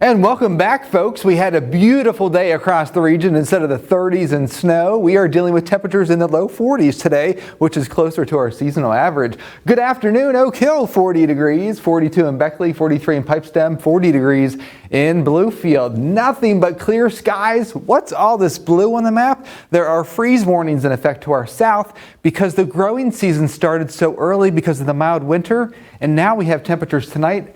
And welcome back, folks. We had a beautiful day across the region. Instead of the 30s and snow, we are dealing with temperatures in the low 40s today, which is closer to our seasonal average. Good afternoon, Oak Hill, 40 degrees, 42 in Beckley, 43 in Pipestem, 40 degrees in Bluefield. Nothing but clear skies. What's all this blue on the map? There are freeze warnings in effect to our south because the growing season started so early because of the mild winter, and now we have temperatures tonight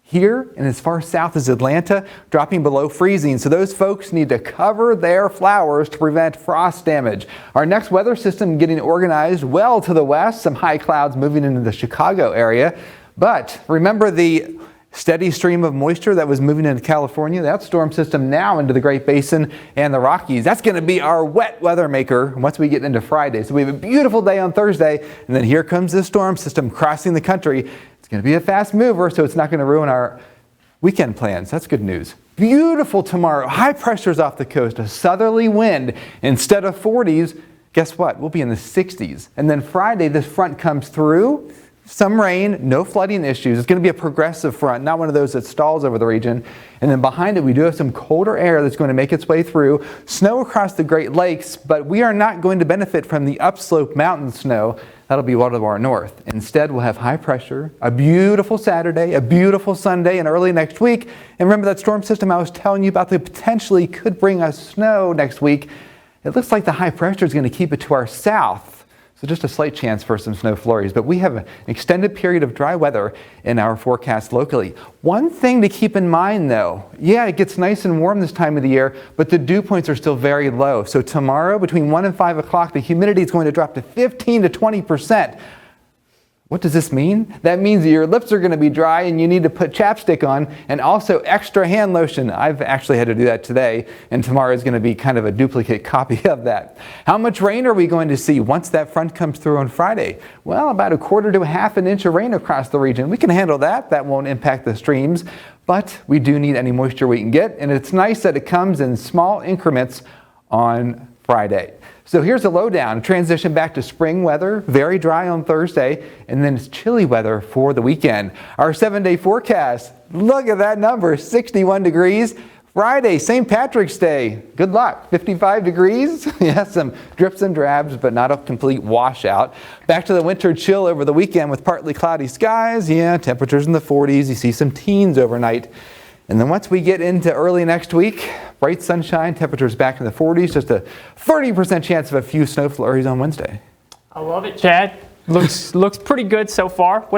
here and as far south as Atlanta, dropping below freezing. So those folks need to cover their flowers to prevent frost damage. Our next weather system getting organized well to the west, some high clouds moving into the Chicago area. But remember the steady stream of moisture that was moving into California? That storm system now into the Great Basin and the Rockies. That's going to be our wet weather maker once we get into Friday. So we have a beautiful day on Thursday, and then here comes this storm system crossing the country. It's going to be a fast mover, so it's not going to ruin our weekend plans. That's good news. Beautiful tomorrow. High pressures off the coast, a southerly wind. Instead of 40s, guess what? We'll be in the 60s. And then Friday, this front comes through. Some rain, no flooding issues. It's going to be a progressive front, not one of those that stalls over the region. And then behind it, we do have some colder air that's going to make its way through. Snow across the Great Lakes, but we are not going to benefit from the upslope mountain snow. That'll be well to our north. Instead, we'll have high pressure, a beautiful Saturday, a beautiful Sunday, and early next week. And remember that storm system I was telling you about that potentially could bring us snow next week? It looks like the high pressure is going to keep it to our south. So just a slight chance for some snow flurries, but we have an extended period of dry weather in our forecast locally. One thing to keep in mind though, yeah, it gets nice and warm this time of the year, but the dew points are still very low. So tomorrow between 1 and 5 o'clock, the humidity is going to drop to 15 to 20%. What does this mean? That means that your lips are going to be dry and you need to put chapstick on and also extra hand lotion. I've actually had to do that today, and tomorrow is going to be kind of a duplicate copy of that. How much rain are we going to see once that front comes through on Friday? Well, about a quarter to a half an inch of rain across the region. We can handle that. That won't impact the streams, but we do need any moisture we can get, and it's nice that it comes in small increments on Friday. So here's a lowdown. Transition back to spring weather, very dry on Thursday, and then it's chilly weather for the weekend. Our 7-day forecast, look at that number, 61 degrees. Friday, St. Patrick's Day, good luck, 55 degrees. Yeah, some drips and drabs, but not a complete washout. Back to the winter chill over the weekend with partly cloudy skies. Yeah, temperatures in the 40s. You see some teens overnight. And then once we get into early next week, bright sunshine, temperatures back in the 40s, just a 30% chance of a few snow flurries on Wednesday. I love it, Chad. Looks pretty good so far.